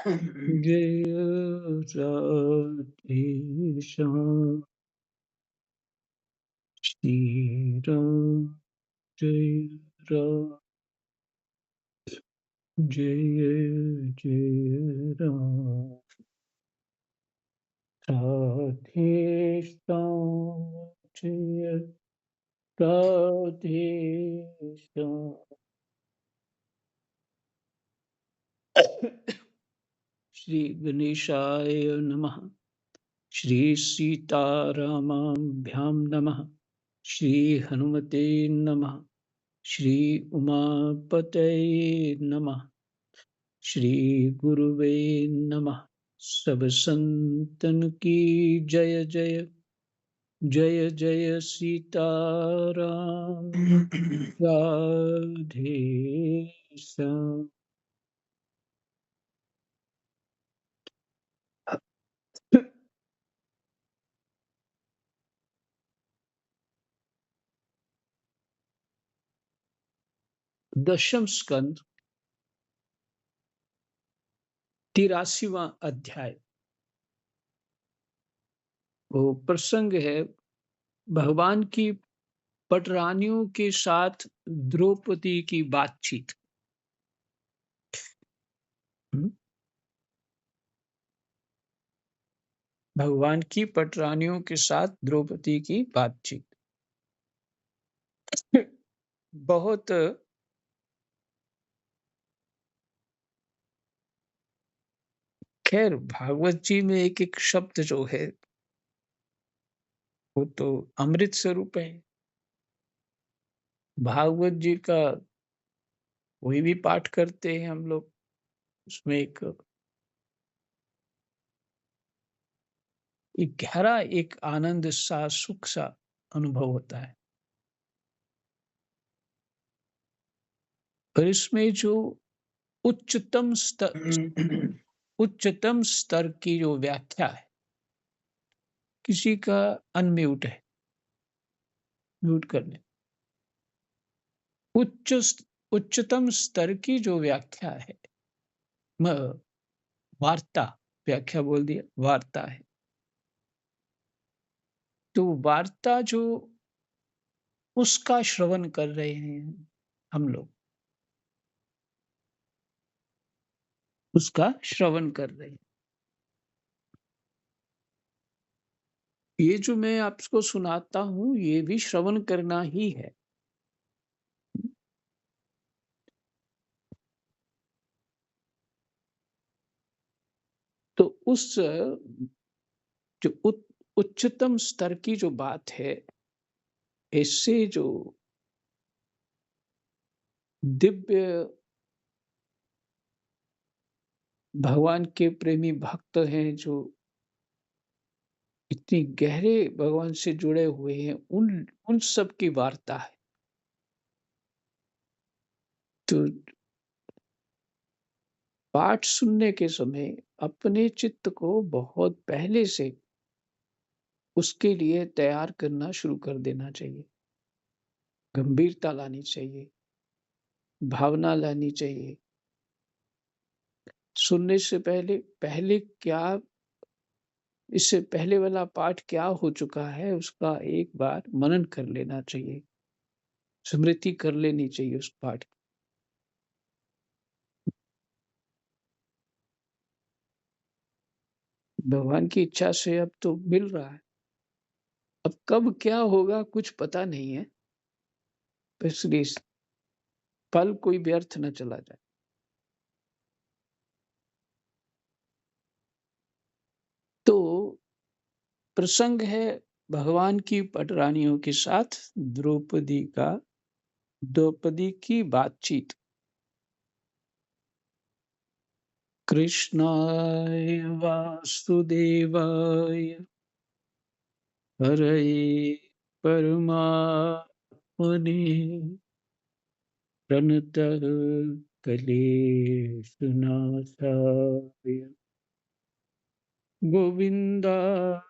जय राधे श्याम श्री राम जय राम जय जय राम राधे श्याम जय राधे श्याम। श्री गणेशाय नमः। श्री सीतारामाभ्यां नमः। श्री हनुमते नमः। श्री उमापतये नमः। श्री गुरुवे नमः। सब संतन की जय जय। जय जय सीताराम राधे श्याम। दशम स्कंद 83वां अध्याय। वो प्रसंग है भगवान की पटरानियों के साथ द्रौपदी की बातचीत। हम्म? भगवान की पटरानियों के साथ द्रौपदी की बातचीत। बहुत खैर भागवत जी में एक एक शब्द जो है वो तो अमृत स्वरूप है। भागवत जी का कोई भी पाठ करते हैं हम लोग, उसमें एक गहरा एक आनंद सा सुख सा अनुभव होता है। और इसमें जो उच्चतम स्तर उच्चतम स्तर की जो व्याख्या है, किसी का अनम्यूट है, म्यूट कर ले। उच्चतम स्तर की जो व्याख्या है, वार्ता, व्याख्या बोल दिया, वार्ता है। तो वार्ता जो उसका श्रवण कर रहे हैं हम लोग, उसका श्रवण कर रहे हैं। ये जो मैं आपको सुनाता हूं ये भी श्रवण करना ही है। तो उस जो उच्चतम स्तर की जो बात है, इससे जो दिव्य भगवान के प्रेमी भक्त हैं, जो इतनी गहरे भगवान से जुड़े हुए हैं, उन उन सब की वार्ता है। तो पाठ सुनने के समय अपने चित्त को बहुत पहले से उसके लिए तैयार करना शुरू कर देना चाहिए। गंभीरता लानी चाहिए, भावना लानी चाहिए। सुनने से पहले पहले क्या, इससे पहले वाला पाठ क्या हो चुका है उसका एक बार मनन कर लेना चाहिए, स्मृति कर लेनी चाहिए उस पाठ की। भगवान की इच्छा से अब तो मिल रहा है, अब कब क्या होगा कुछ पता नहीं है, तो इसलिए इस पल कोई व्यर्थ न चला जाए। तो प्रसंग है भगवान की पटरानियों के साथ द्रौपदी की बातचीत। कृष्णाय वासुदेवाय हरये परमात्मने प्रणतः क्लेशनाशाय गोविन्दाय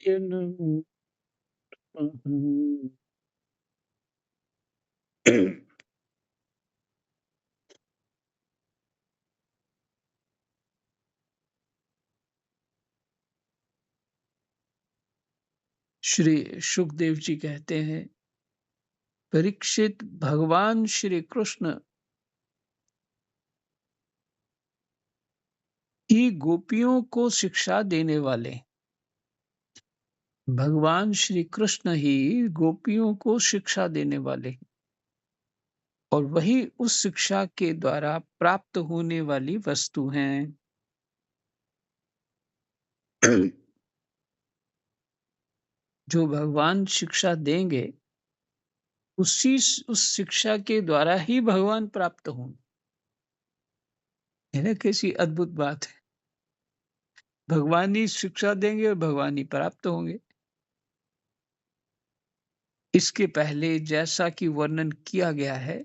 नमो नमः। श्री सुखदेव जी कहते हैं, परीक्षित, भगवान श्री कृष्ण ही गोपियों को शिक्षा देने वाले। भगवान श्री कृष्ण ही गोपियों को शिक्षा देने वाले और वही उस शिक्षा के द्वारा प्राप्त होने वाली वस्तु हैं। जो भगवान शिक्षा देंगे, उस शिक्षा के द्वारा ही भगवान प्राप्त होंगे। है ना, कैसी अद्भुत बात है। भगवान ही शिक्षा देंगे और भगवान ही प्राप्त होंगे। इसके पहले जैसा कि वर्णन किया गया है,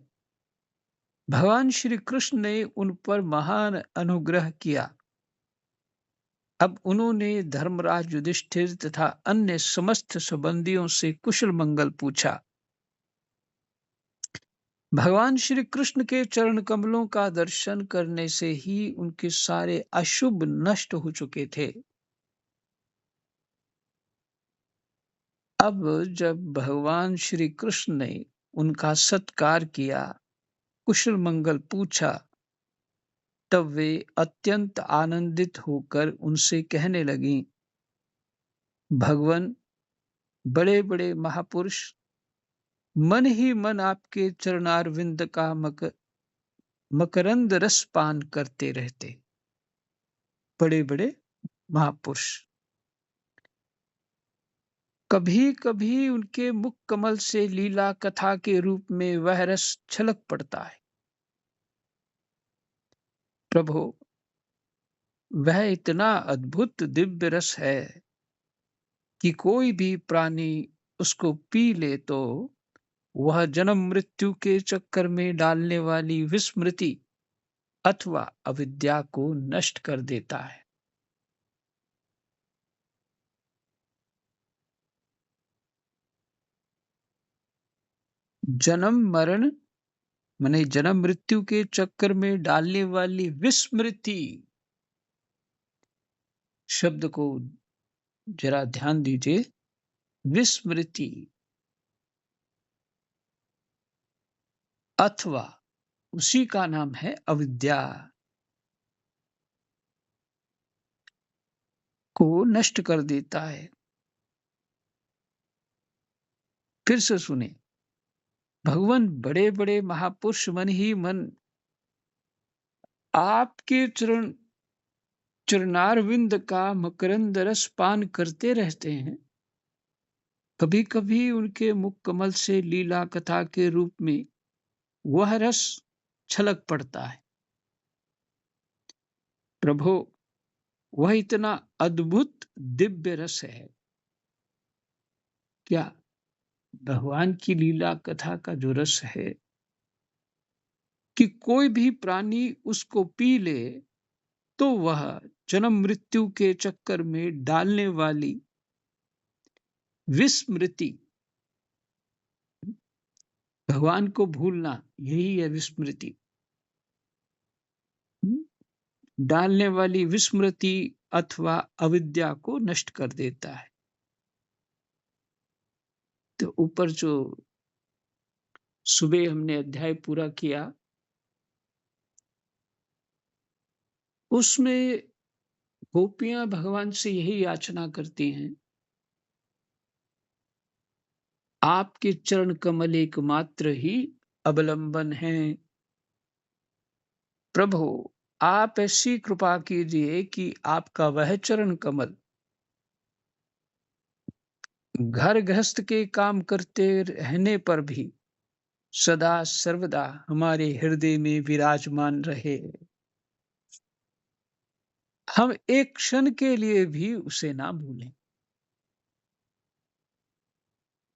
भगवान श्री कृष्ण ने उन पर महान अनुग्रह किया। अब उन्होंने धर्मराज युधिष्ठिर तथा अन्य समस्त संबंधियों से कुशल मंगल पूछा। भगवान श्री कृष्ण के चरण कमलों का दर्शन करने से ही उनके सारे अशुभ नष्ट हो चुके थे। अब जब भगवान श्री कृष्ण ने उनका सत्कार किया, कुशल मंगल पूछा, तब वे अत्यंत आनंदित होकर उनसे कहने लगीं, भगवन, बड़े-बड़े महापुरुष मन ही मन आपके चरणारविंद का मकरंद रस पान करते रहते। बड़े-बड़े महापुरुष कभी-कभी उनके मुख कमल से लीला कथा के रूप में वह रस छलक पड़ता है। प्रभु, वह इतना अद्भुत दिव्य रस है कि कोई भी प्राणी उसको पी ले तो वह जन्म मृत्यु के चक्कर में डालने वाली विस्मृति अथवा अविद्या को नष्ट कर देता है। जन्म मरण माने जन्म मृत्यु के चक्कर में डालने वाली विस्मृति शब्द को जरा ध्यान दीजिए। विस्मृति अथवा उसी का नाम है अविद्या को नष्ट कर देता है। फिर से सुने, भगवान बड़े-बड़े महापुरुष मन ही मन आपके चरणारविंद का मकरंद रस पान करते रहते हैं। कभी-कभी उनके मुख कमल से लीला कथा के रूप में वह रस छलक पड़ता है। प्रभु, वह इतना अद्भुत दिव्य रस है। क्या भगवान की लीला कथा का जो रस है कि कोई भी प्राणी उसको पी ले तो वह जन्म मृत्यु के चक्कर में डालने वाली विस्मृति, भगवान को भूलना, यही है विस्मृति। डालने वाली विस्मृति अथवा अविद्या को नष्ट कर देता है। तो ऊपर जो सुबह हमने अध्याय पूरा किया, उसमें गोपियां भगवान से यही याचना करती हैं, आपके चरण कमल एकमात्र ही अवलंबन हैं। प्रभु, आप ऐसी कृपा कीजिए कि आपका वह चरण कमल घर गृहस्थ के काम करते रहने पर भी सदा सर्वदा हमारे हृदय में विराजमान रहे। हम एक क्षण के लिए भी उसे ना भूलें।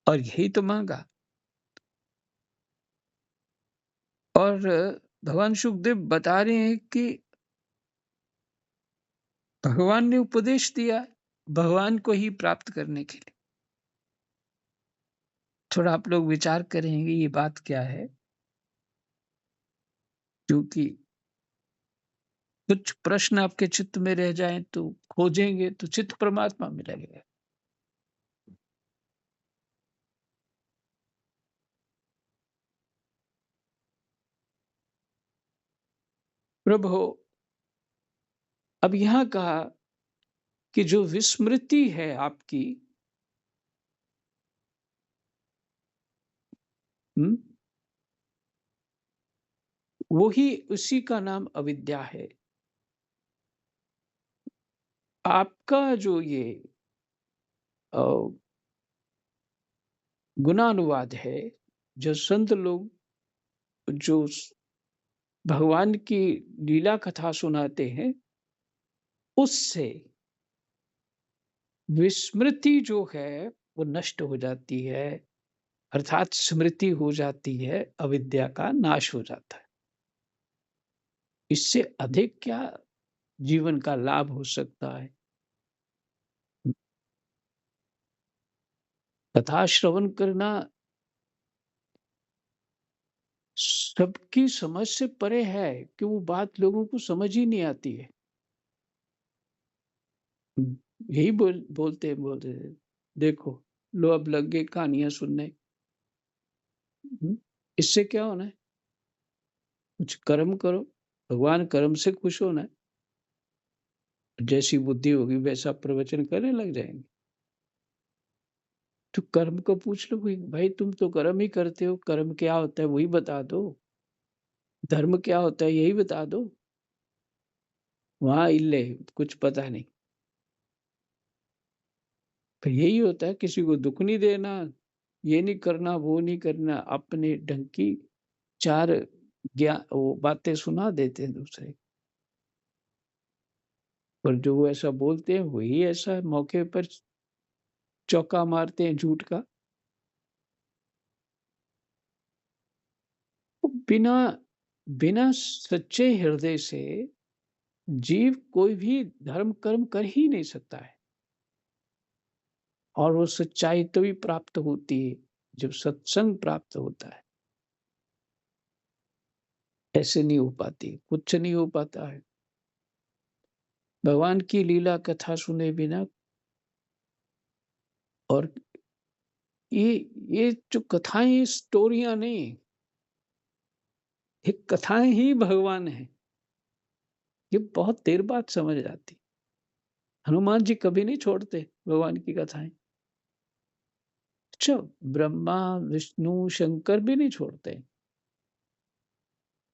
और यही तो मांगा। और भगवान सुखदेव बता रहे हैं कि भगवान ने उपदेश दिया भगवान को ही प्राप्त करने के लिए। थोड़ा आप लोग विचार करेंगे ये बात क्या है, क्योंकि कुछ प्रश्न आपके चित्त में रह जाएं तो खोजेंगे तो चित्त परमात्मा में लगेगा। प्रभु, अब यहाँ कहा कि जो विस्मृति है आपकी, हुँ, वही उसी का नाम अविद्या है। आपका जो ये अ, गुणानुवाद है, जो संत लोग जो भगवान की लीला कथा सुनाते हैं, उससे विस्मृति जो है वो नष्ट हो जाती है, अर्थात स्मृति हो जाती है, अविद्या का नाश हो जाता है। इससे अधिक क्या जीवन का लाभ हो सकता है? कथा श्रवण करना सबकी समझ से परे है कि वो बात लोगों को समझ ही नहीं आती है। यही बोलते हैं, देखो, लो अब लग गए कहानियाँ सुनने। हुँ, इससे क्या होना है? कुछ कर्म करो, भगवान कर्म से खुश होना है। जैसी बुद्धि होगी वैसा प्रवचन करने लग जाएँगे। तो कर्म को पूछ लो, भाई भाई तुम तो कर्म ही करते हो, कर्म क्या होता है वही बता दो, धर्म क्या होता है यही बता दो। वहाँ इल्ले कुछ पता नहीं। फिर यही होता है, किसी को दुःख नहीं देना, ये नहीं करना, वो नहीं करना, अपने ढंग की 4 वो बातें सुना देते हैं दूसरे। पर जो वो ऐसा बोलते हैं वही ऐसा मौके पर चौका मारते हैं झूठ का। तो बिना बिना सच्चे हृदय से जीव कोई भी धर्म कर्म कर ही नहीं सकता है। और वो सच्चाई तभी प्राप्त होती है जब सत्संग प्राप्त होता है। ऐसे नहीं हो पाती, कुछ नहीं हो पाता है। भगवान की लीला कथा सुने बिना, और ये ये जो कथाएं, ये स्टोरियां नहीं, ये कथाएं ही भगवान है। ये बहुत देर बाद समझ आती। हनुमान जी कभी नहीं छोड़ते भगवान की कथाएं। अच्छा, ब्रह्मा विष्णु शंकर भी नहीं छोड़ते,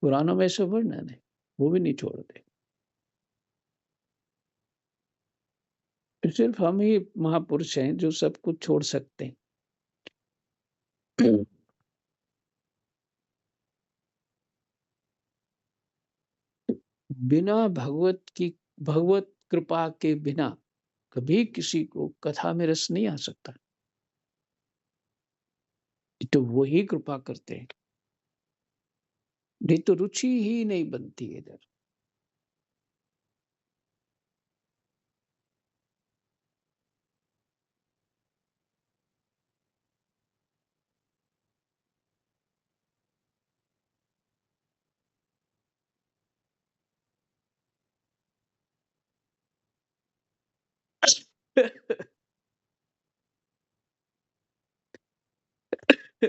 पुराणों में ऐसा वर्णन है, वो भी नहीं छोड़ते। तो सिर्फ हम ही महापुरुष हैं जो सब कुछ छोड़ सकते हैं। बिना भगवत कृपा के बिना कभी किसी को कथा में रस नहीं आ सकता। तो वही कृपा करते हैं, नहीं तो रुचि ही नहीं बनती है इधर।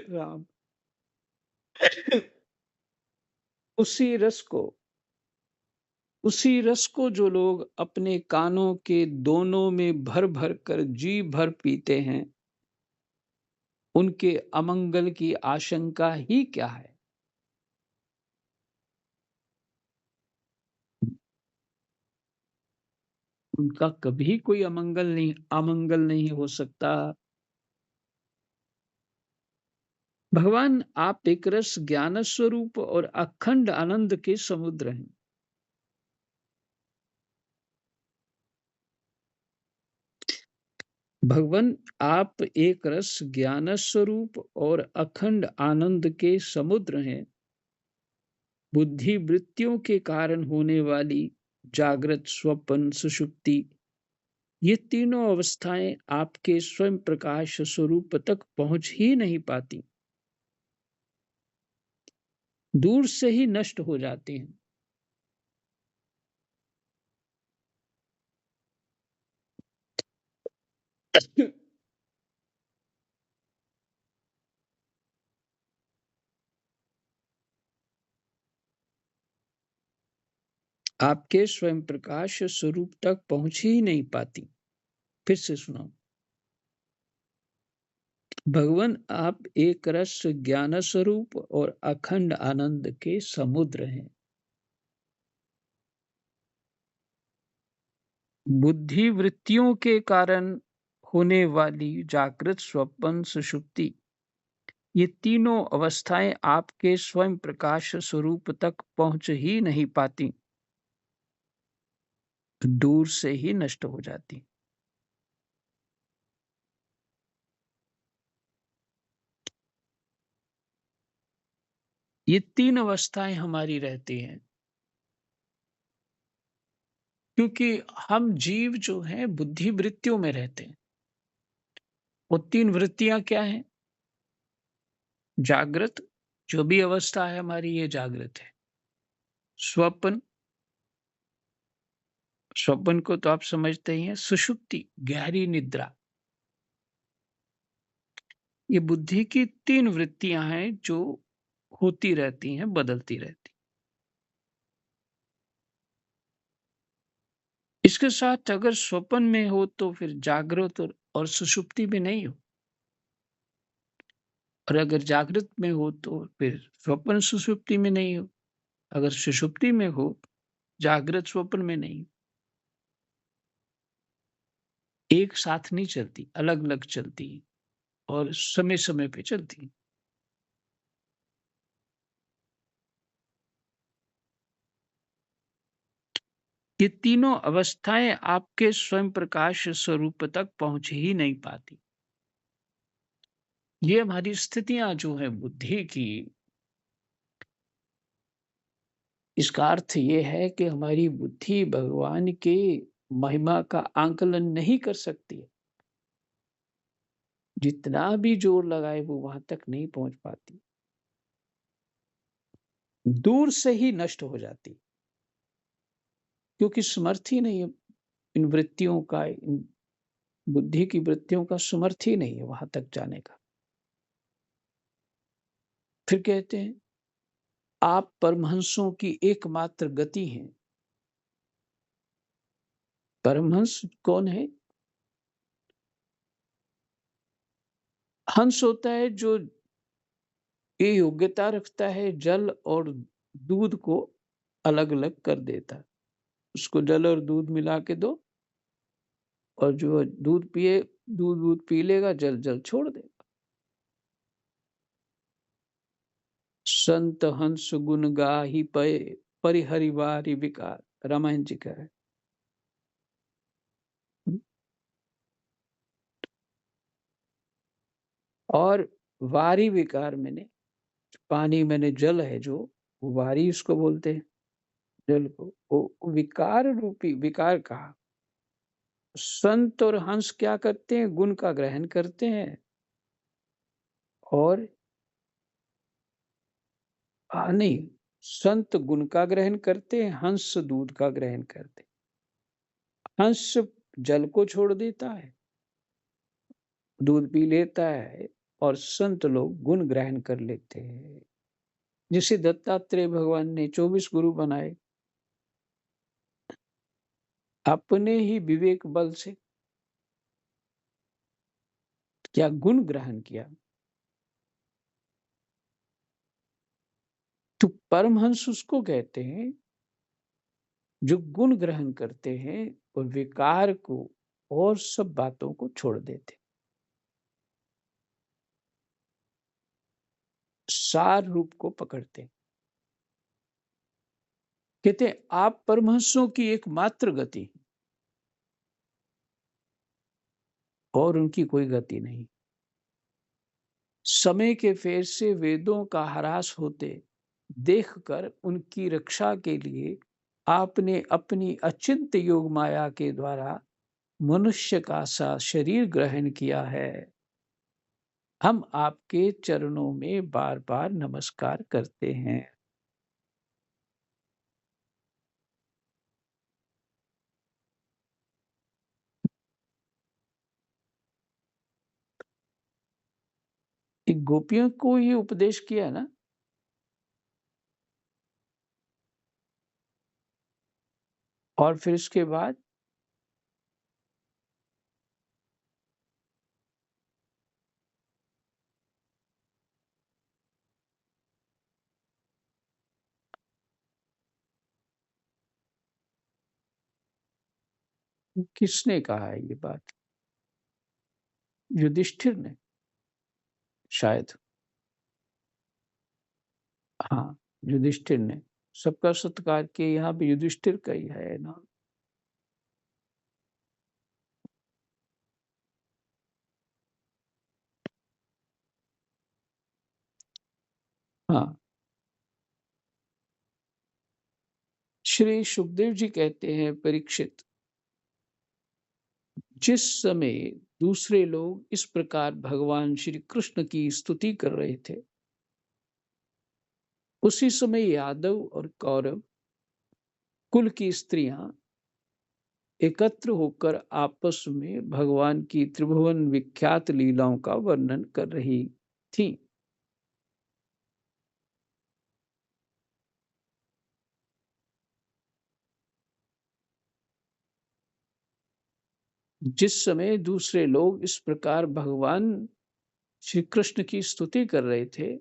राम, उसी रस को उसी रस को जो लोग अपने कानों के दोनों में भर भर कर जी भर पीते हैं, उनके अमंगल की आशंका ही क्या है। उनका कभी कोई अमंगल नहीं हो सकता। भगवान आप एक रस ज्ञान स्वरूप और अखंड आनंद के समुद्र हैं। भगवान आप एक रस ज्ञान स्वरूप और अखंड आनंद के समुद्र हैं। बुद्धि वृत्तियों के कारण होने वाली जागृत स्वप्न सुषुप्ति, ये तीनों अवस्थाएं आपके स्वयं प्रकाश स्वरूप तक पहुंच ही नहीं पाती, दूर से ही नष्ट हो जाती हैं। आपके स्वयं प्रकाश स्वरूप तक पहुँच ही नहीं पाती। फिर से सुनाऊँ। भगवन आप एक रस ज्ञान स्वरूप और अखंड आनंद के समुद्र हैं। बुद्धि वृत्तियों के कारण होने वाली जागृत, स्वप्न, सुषुप्ति, ये तीनों अवस्थाएं आपके स्वयं प्रकाश स्वरूप तक पहुंच ही नहीं पाती, दूर से ही नष्ट हो जाती। ये तीन अवस्थाएं हमारी रहती हैं, क्योंकि हम जीव जो हैं बुद्धि वृत्तियों में रहते हैं। वो तीन वृत्तियां क्या हैं? जागृत, जो भी अवस्था है हमारी ये जागृत है। स्वप्न, स्वप्न को तो आप समझते ही हैं। सुषुप्ति, गहरी निद्रा। ये बुद्धि की तीन वृत्तियां हैं जो होती रहती हैं, बदलती रहती। इसके साथ अगर स्वप्न में हो तो फिर जागृत और सुषुप्ति में नहीं हो, और अगर जागृत में हो तो फिर स्वप्न सुषुप्ति में नहीं हो, अगर सुषुप्ति में हो जागृत स्वप्न में नहीं। एक साथ नहीं चलती, अलग अलग चलती और समय समय पे चलती। ये तीनों अवस्थाएं आपके स्वयं प्रकाश स्वरूप तक पहुंच ही नहीं पाती। ये हमारी स्थितियां जो है बुद्धि की, इसका अर्थ ये है कि हमारी बुद्धि भगवान की महिमा का आंकलन नहीं कर सकती है। जितना भी जोर लगाए वो वहां तक नहीं पहुंच पाती, दूर से ही नष्ट हो जाती, क्योंकि समर्थ ही नहीं है इन वृत्तियों का, इन बुद्धि की वृत्तियों का समर्थ ही नहीं है वहां तक जाने का। फिर कहते हैं आप परमहंसों की एकमात्र गति हैं। परमहंस कौन है? हंस होता है जो ये योग्यता रखता है जल और दूध को अलग अलग कर देता है। उसको जल और दूध मिला के दो, और जो दूध पिए, दूध दूध पी लेगा, जल जल छोड़ देगा। संत हंस गुण गाही पए, परिहरिवारी विकार, रामायण जी का है। और वारी विकार मैंने, पानी मैंने जल है जो, वो वारी उसको बोलते हैं। जल को वो विकार रूपी विकार कहा। संत और हंस क्या करते हैं? गुण का ग्रहण करते हैं, और नहीं, संत गुण का ग्रहण करते हैं, हंस दूध का ग्रहण करते हैं। हंस जल को छोड़ देता है, दूध पी लेता है, और संत लोग गुण ग्रहण कर लेते हैं। जिसे दत्तात्रेय भगवान ने 24 गुरु बनाए, अपने ही विवेक बल से क्या गुण ग्रहण किया। तो परमहंस उसको कहते हैं जो गुण ग्रहण करते हैं और विकार को और सब बातों को छोड़ देते, सार रूप को पकड़ते। कहते हैं आप परमहंसों की एकमात्र गति, और उनकी कोई गति नहीं। समय के फेर से वेदों का ह्रास होते देखकर उनकी रक्षा के लिए आपने अपनी अचिंत्य योग माया के द्वारा मनुष्य का सा शरीर ग्रहण किया है। हम आपके चरणों में बार बार नमस्कार करते हैं। एक गोपियों को ये उपदेश किया ना, और फिर इसके बाद किसने कहा है ये बात? युधिष्ठिर ने शायद। हाँ, युधिष्ठिर ने। सबका सत्कार किए यहाँ पे युधिष्ठिर का ही है नाम। हाँ, श्री सुखदेव जी कहते हैं, परीक्षित, जिस समय दूसरे लोग इस प्रकार भगवान श्री कृष्ण की स्तुति कर रहे थे, उसी समय यादव और कौरव कुल की स्त्रियां एकत्र होकर आपस में भगवान की त्रिभुवन विख्यात लीलाओं का वर्णन कर रही थीं। जिस समय दूसरे लोग इस प्रकार भगवान श्री कृष्ण की स्तुति कर रहे थे,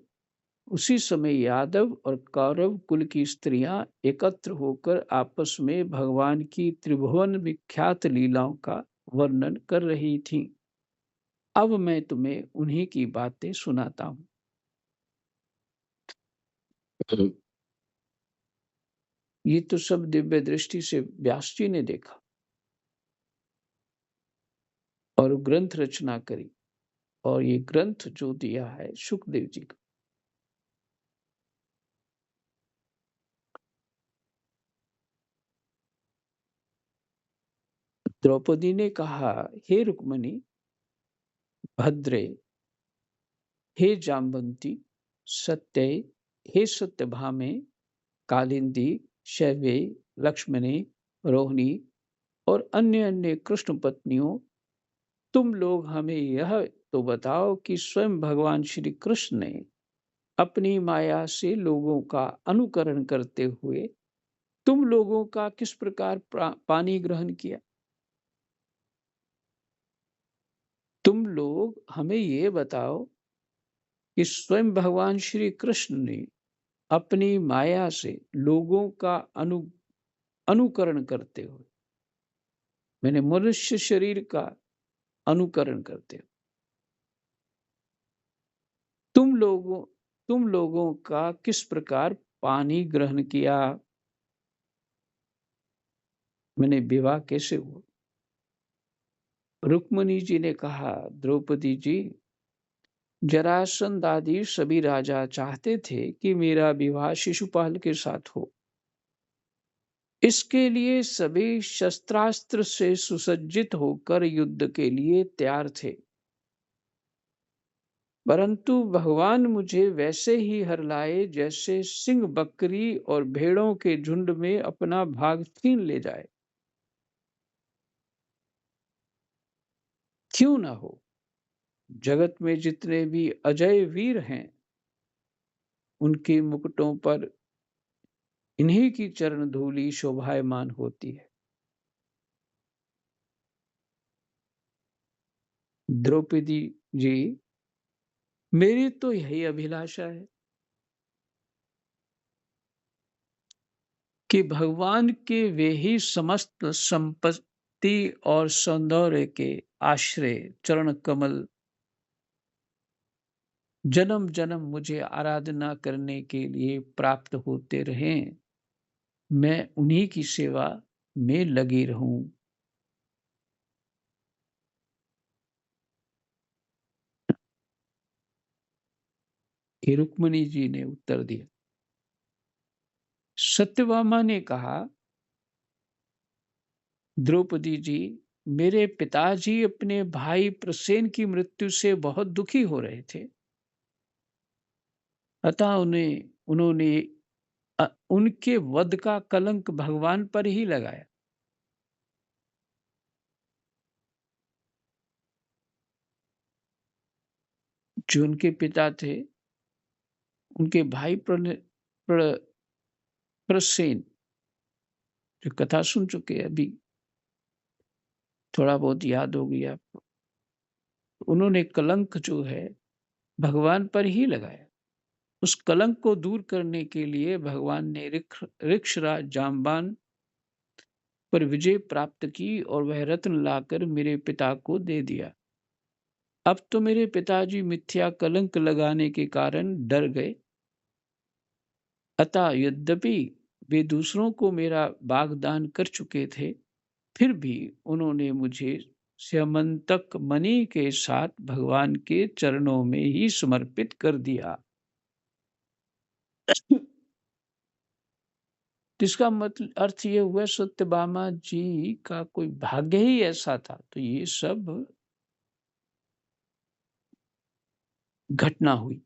उसी समय यादव और कौरव कुल की स्त्रियां एकत्र होकर आपस में भगवान की त्रिभुवन विख्यात लीलाओं का वर्णन कर रही थीं। अब मैं तुम्हें उन्हीं की बातें सुनाता हूँ। ये तो सब दिव्य दृष्टि से व्यास जी ने देखा और ग्रंथ रचना करी, और ये ग्रंथ जो दिया है सुखदेव जी को। द्रौपदी ने कहा, हे रुक्मणी, भद्रे, हे जाम्बंती, सत्य, हे सत्यभामे, कालिंदी, शैव्य, लक्ष्मणी, रोहिणी और अन्य अन्य कृष्ण पत्नियों, तुम लोग हमें यह तो बताओ कि स्वयं भगवान श्री कृष्ण ने अपनी माया से लोगों का अनुकरण करते हुए तुम लोगों का किस प्रकार पानी ग्रहण किया। तुम लोग हमें ये बताओ कि स्वयं भगवान श्री कृष्ण ने अपनी माया से लोगों का अनुकरण करते हुए, मैंने मनुष्य शरीर का अनुकरण करते हुए, तुम लोगों तुम लोगों का किस प्रकार पानी ग्रहण किया, मैंने विवाह कैसे हुआ। रुक्मणी जी ने कहा, द्रौपदी जी, जरासंध आदि सभी राजा चाहते थे कि मेरा विवाह शिशुपाल के साथ हो। इसके लिए सभी शस्त्रास्त्र से सुसज्जित होकर युद्ध के लिए तैयार थे, परंतु भगवान मुझे वैसे ही हर लाए जैसे सिंह बकरी और भेड़ों के झुंड में अपना भाग छीन ले जाए। क्यों ना हो, जगत में जितने भी अजय वीर हैं, उनके मुकुटों पर इन्हीं की चरण धूलि शोभायमान होती है। द्रौपदी जी, मेरी तो यही अभिलाषा है कि भगवान के वे ही समस्त संपत्ति और सौंदर्य के आश्रय चरण कमल जन्म जन्म मुझे आराधना करने के लिए प्राप्त होते रहें, मैं उन्हीं की सेवा में लगी रहूं। ये रुक्मणी जी ने उत्तर दिया। सत्यभामा ने कहा, द्रौपदी जी, मेरे पिताजी अपने भाई प्रसेन की मृत्यु से बहुत दुखी हो रहे थे, अतः उन्होंने उनके वध का कलंक भगवान पर ही लगाया। जो उनके पिता थे, उनके भाई प्रसेन, जो कथा सुन चुके हैं अभी, थोड़ा बहुत याद होगी आपको। उन्होंने कलंक जो है भगवान पर ही लगाया। उस कलंक को दूर करने के लिए भगवान ने ऋक्षराज जाम्बान पर विजय प्राप्त की और वह रत्न लाकर मेरे पिता को दे दिया। अब तो मेरे पिताजी मिथ्या कलंक लगाने के कारण डर गए। अतः यद्यपि वे दूसरों को मेरा बागदान कर चुके थे, फिर भी उन्होंने मुझे स्यमंतक मणि के साथ भगवान के चरणों में ही समर्पित कर दिया। इसका मतलब अर्थ ये हुआ सत्यभामा जी का कोई भाग्य ही ऐसा था, तो ये सब घटना हुई।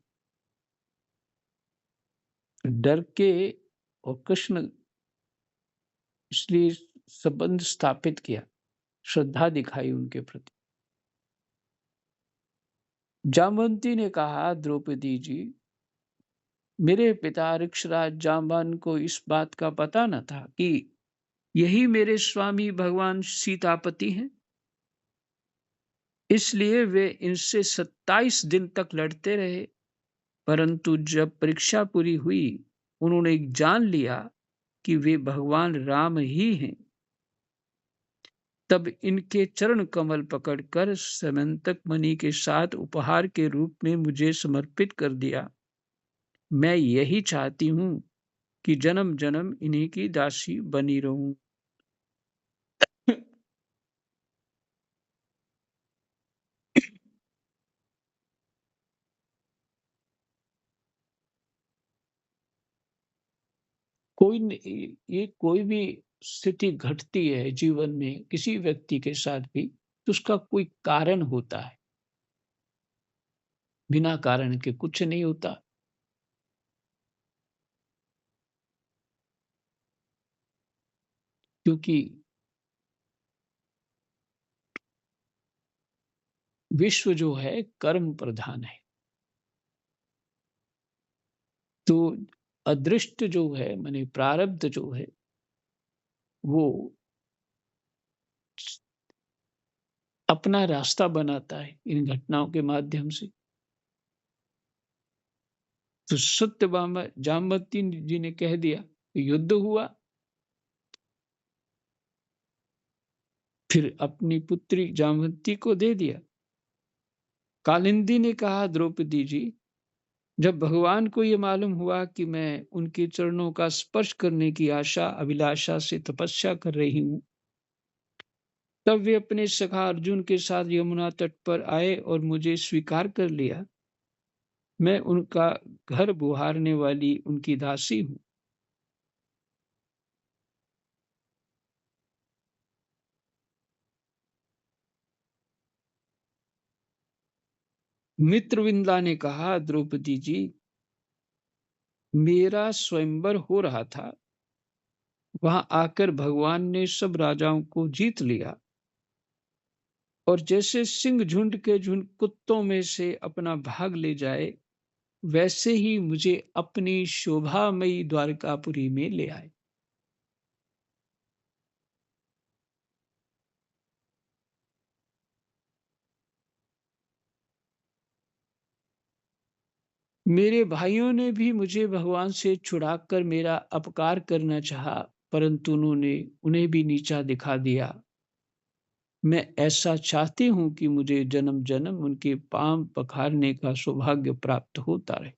डर के और कृष्ण इसलिए संबंध स्थापित किया, श्रद्धा दिखाई उनके प्रति। जामवंती ने कहा, द्रौपदी जी, मेरे पिता ऋक्षराज जाम्बान को इस बात का पता न था कि यही मेरे स्वामी भगवान सीतापति हैं। इसलिए वे इनसे 27 दिन तक लड़ते रहे, परंतु जब परीक्षा पूरी हुई, उन्होंने जान लिया कि वे भगवान राम ही हैं। तब इनके चरण कमल पकड़कर समंतक मणि के साथ उपहार के रूप में मुझे समर्पित कर दिया। मैं यही चाहती हूँ कि जन्म जन्म इन्हीं की दासी बनी रहूं। ये कोई भी स्थिति घटती है जीवन में किसी व्यक्ति के साथ भी, तो उसका कोई कारण होता है। बिना कारण के कुछ नहीं होता। क्योंकि विश्व जो है कर्म प्रधान है। तो अदृष्ट जो है माने प्रारब्ध जो है वो अपना रास्ता बनाता है इन घटनाओं के माध्यम से। तो सत्यभामा जामवती जी ने कह दिया, युद्ध हुआ। फिर अपनी पुत्री जामवंती को दे दिया। कालिंदी ने कहा, द्रौपदी जी, जब भगवान को ये मालूम हुआ कि मैं उनके चरणों का स्पर्श करने की अभिलाषा से तपस्या कर रही हूँ, तब वे अपने सखा अर्जुन के साथ यमुना तट पर आए और मुझे स्वीकार कर लिया। मैं उनका घर बुहारने वाली उनकी दासी हूँ। मित्रविंदा ने कहा, द्रौपदी जी, मेरा स्वयंवर हो रहा था। वहां आकर भगवान ने सब राजाओं को जीत लिया और जैसे सिंह झुंड के झुंड कुत्तों में से अपना भाग ले जाए, वैसे ही मुझे अपनी शोभामयी द्वारकापुरी में ले आए। मेरे भाइयों ने भी मुझे भगवान से छुड़ाकर मेरा अपकार करना चाहा, परंतु उन्होंने उन्हें भी नीचा दिखा दिया। मैं ऐसा चाहती हूँ कि मुझे जन्म जन्म उनके पांव पखारने का सौभाग्य प्राप्त होता रहे।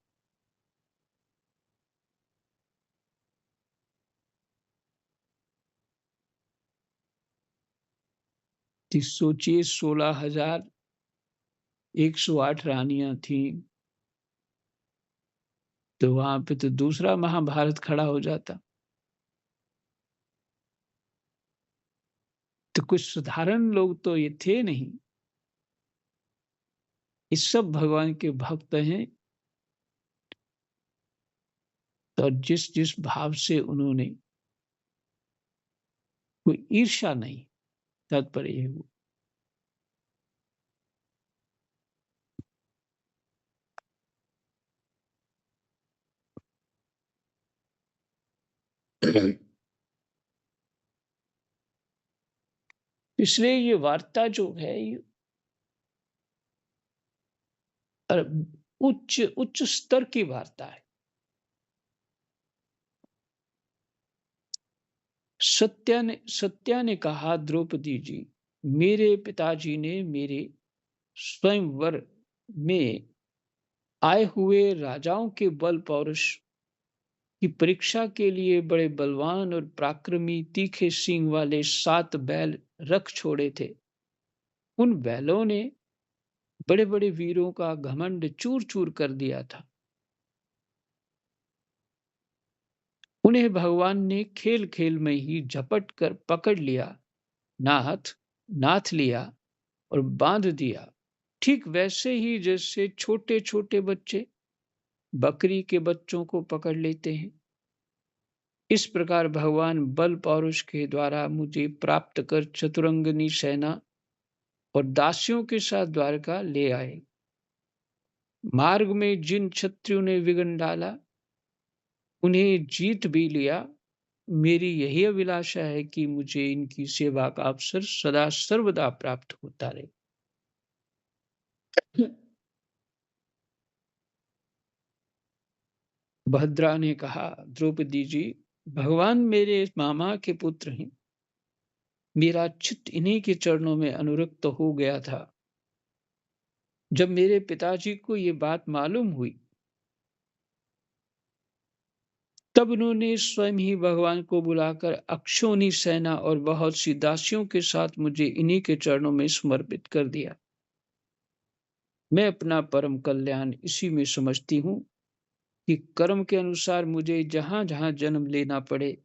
तो सोचिए 16,108 रानियां थीं, तो वहां पे तो दूसरा महाभारत खड़ा हो जाता। तो कुछ साधारण लोग तो ये थे नहीं। ये सब भगवान के भक्त हैं। तो जिस जिस भाव से उन्होंने, कोई ईर्ष्या नहीं, तात्पर्य ये हुआ। इसलिए ये वार्ता जो है ये उच्च उच्च स्तर की वार्ता है। सत्या ने कहा, द्रौपदी जी, मेरे पिताजी ने मेरे स्वयंवर में आए हुए राजाओं के बल पौरुष की परीक्षा के लिए बड़े बलवान और पराक्रमी तीखे सींग वाले 7 बैल रख छोड़े थे। उन बैलों ने बड़े बड़े वीरों का घमंड चूर चूर कर दिया था। उन्हें भगवान ने खेल खेल में ही झपट कर पकड़ लिया, नाथ नाथ लिया और बांध दिया, ठीक वैसे ही जैसे छोटे छोटे बच्चे बकरी के बच्चों को पकड़ लेते हैं। इस प्रकार भगवान बल पौरुष के द्वारा मुझे प्राप्त कर चतुरंगनी सेना और दासियों के साथ द्वारका ले आए। मार्ग में जिन क्षत्रियों ने विघ्न डाला, उन्हें जीत भी लिया। मेरी यही अभिलाषा है कि मुझे इनकी सेवा का अवसर सदा सर्वदा प्राप्त होता रहे। भद्रा ने कहा, द्रौपदी जी, भगवान मेरे मामा के पुत्र हैं। मेरा चित्त इन्हीं के चरणों में अनुरक्त हो गया था। जब मेरे पिताजी को ये बात मालूम हुई, तब उन्होंने स्वयं ही भगवान को बुलाकर अक्षोनी सेना और बहुत सी दासियों के साथ मुझे इन्हीं के चरणों में समर्पित कर दिया। मैं अपना परम कल्याण इसी में समझती हूँ कि कर्म के अनुसार मुझे जहां जहां जन्म लेना पड़े,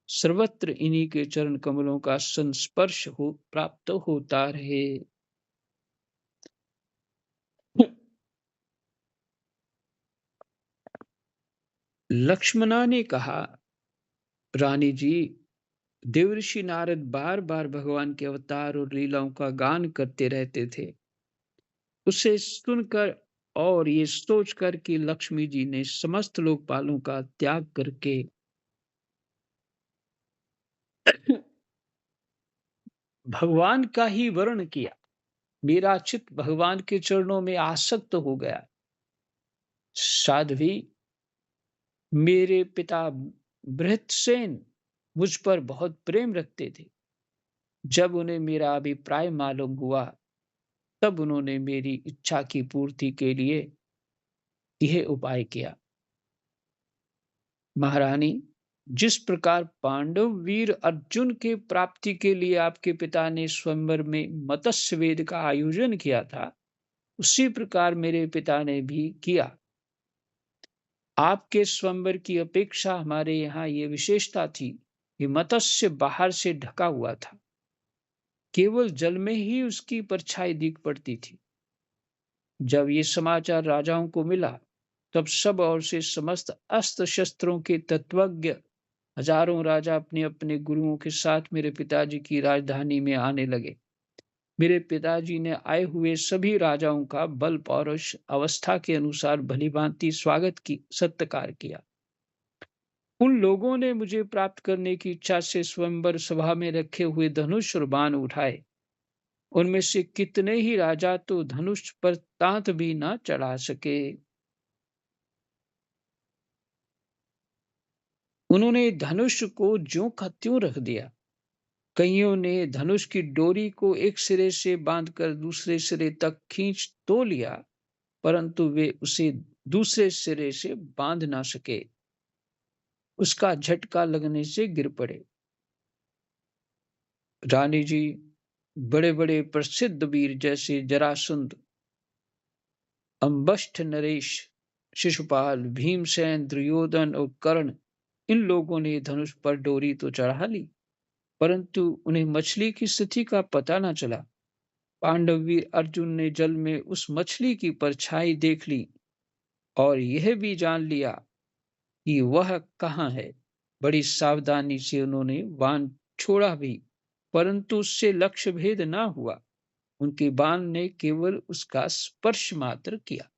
सर्वत्र इन्हीं के चरण कमलों का संस्पर्श हो प्राप्त होता रहे। लक्ष्मणा ने कहा, रानी जी, देवर्षि नारद बार बार भगवान के अवतार और लीलाओं का गान करते रहते थे। उसे सुनकर और ये सोचकर कि लक्ष्मी जी ने समस्त लोकपालों का त्याग करके भगवान का ही वर्ण किया, मेरा चित्त भगवान के चरणों में आसक्त हो गया। साध्वी, मेरे पिता बृहत्सेन मुझ पर बहुत प्रेम रखते थे। जब उन्हें मेरा अभिप्राय मालूम हुआ, तब उन्होंने मेरी इच्छा की पूर्ति के लिए यह उपाय किया। महारानी, जिस प्रकार पांडव वीर अर्जुन के प्राप्ति के लिए आपके पिता ने स्वयंवर में मत्स्य वेद का आयोजन किया था, उसी प्रकार मेरे पिता ने भी किया। आपके स्वयंवर की अपेक्षा हमारे यहाँ ये विशेषता थी कि मत्स्य बाहर से ढका हुआ था, केवल जल में ही उसकी परछाई दिख पड़ती थी। जब ये समाचार राजाओं को मिला, तब सब ओर से समस्त अस्त्र शस्त्रों के तत्वज्ञ हजारों राजा अपने अपने गुरुओं के साथ मेरे पिताजी की राजधानी में आने लगे। मेरे पिताजी ने आए हुए सभी राजाओं का बल पौरुष अवस्था के अनुसार भलीभांति स्वागत की सत्कार किया। उन लोगों ने मुझे प्राप्त करने की इच्छा से स्वयंवर सभा में रखे हुए धनुष और बाण उठाए। उनमें से कितने ही राजा तो धनुष पर तांत भी न चढ़ा सके। उन्होंने धनुष को ज्यों का त्यों रख दिया। कईयों ने धनुष की डोरी को एक सिरे से बांधकर दूसरे सिरे तक खींच तो लिया, परंतु वे उसे दूसरे सिरे से बांध ना सके। उसका झटका लगने से गिर पड़े। रानी जी, बड़े बड़े प्रसिद्ध वीर जैसे जरासंध, अंबष्ठ नरेश, शिशुपाल, भीमसेन, दुर्योधन और कर्ण, इन लोगों ने धनुष पर डोरी तो चढ़ा ली, परंतु उन्हें मछली की स्थिति का पता न चला। पांडव वीर अर्जुन ने जल में उस मछली की परछाई देख ली और यह भी जान लिया कि वह कहाँ है। बड़ी सावधानी से उन्होंने बाण छोड़ा भी, परंतु उससे लक्ष्य भेद ना हुआ। उनके बाण ने केवल उसका स्पर्श मात्र किया।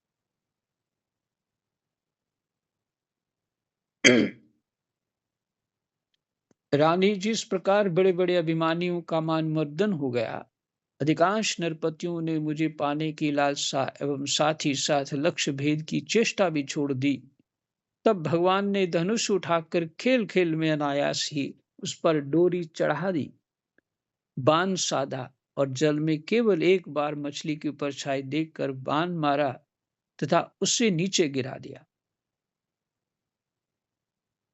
रानी जिस प्रकार बड़े-बड़े अभिमानियों का मान-मर्दन हो गया, अधिकांश नरपतियों ने मुझे पाने की लालसा एवं साथ ही साथ लक्ष्य भेद की चेष्टा भी छोड़ दी। तब भगवान ने धनुष उठाकर खेल-खेल में अनायास ही उस पर डोरी चढ़ा दी, बाण साधा और जल में केवल एक बार मछली की परछाई देखकर बाण मारा तथा उसे नीचे गिरा दिया।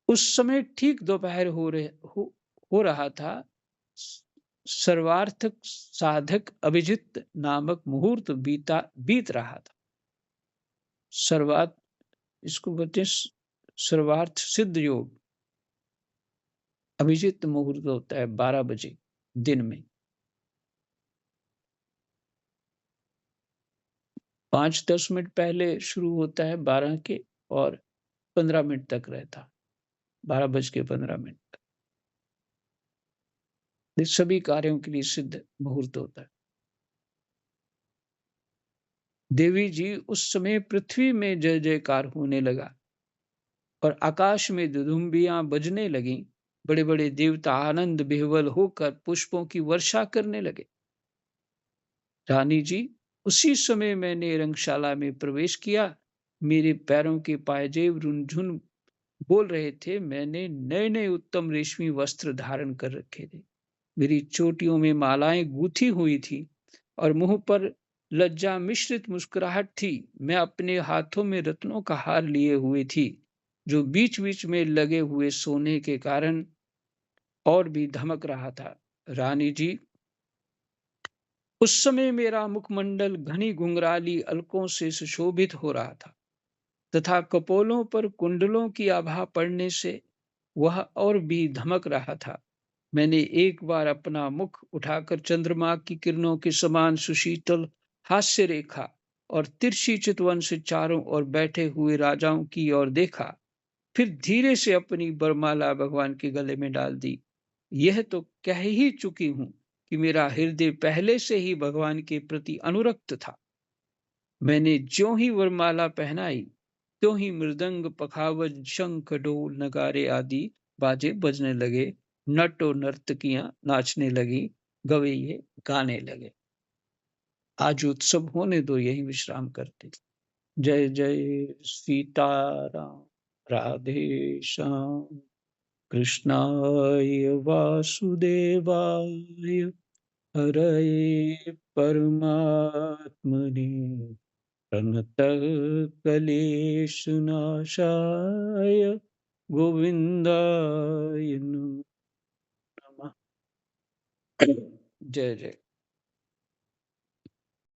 उस समय ठीक दोपहर हो रहा था। स सर्वार्थक साधक अभिजित नामक मुहूर्त बीत रहा था। सर्वात इसको बोलते हैं सर्वार्थ सिद्ध योग। अभिजित मुहूर्त होता है 12 बजे दिन में। 5-10 मिनट पहले शुरू होता है 12 के और 15 मिनट तक रहता। 12 बज के 15 मिनट तक। ये सभी कार्यों के लिए सिद्ध मुहूर्त होता है। देवी जी उस समय पृथ्वी में जय जयकार होने लगा और आकाश में दुदुम्बियां बजने लगीं। बड़े बड़े देवता आनंद विह्वल होकर पुष्पों की वर्षा करने लगे। रानी जी, उसी समय मैंने रंगशाला में प्रवेश किया। मेरे पैरों के पायजेब रुनझुन बोल रहे थे। मैंने नए नए उत्तम रेशमी वस्त्र धारण कर रखे थे। मेरी चोटियों में मालाएं गूंथी हुई थी और मुंह पर लज्जा मिश्रित मुस्कुराहट थी। मैं अपने हाथों में रत्नों का हार लिए हुए थी, जो बीच बीच में लगे हुए सोने के कारण और भी धमक रहा था। रानी जी, उस समय मेरा मुखमंडल घनी घुंघराली अलकों से सुशोभित हो रहा था तथा कपोलों पर कुंडलों की आभा पड़ने से वह और भी धमक रहा था। मैंने एक बार अपना मुख उठाकर चंद्रमा की किरणों के समान सुशीतल हास्य रेखा और तिरछी चितवन से चारों ओर बैठे हुए राजाओं की ओर देखा। फिर धीरे से अपनी बरमाला भगवान के गले में डाल दी। यह तो कह ही चुकी हूं कि मेरा हृदय पहले से ही भगवान के प्रति अनुरक्त था। मैंने ज्यों ही वरमाला पहनाई, त्यों ही मृदंग, पखावज, शंख, ढोल, नगारे आदि बाजे बजने लगे। नट और नर्तकियां नाचने लगी, गवैये गाने लगे। आज उत्सव होने दो, यही विश्राम करते। जय जय सीताराम। राधे श्याम। कृष्णाय वासुदेवाय हरये परमात्मने प्रणतः क्लेशनाशाय गोविन्दाय नमः। जय जय।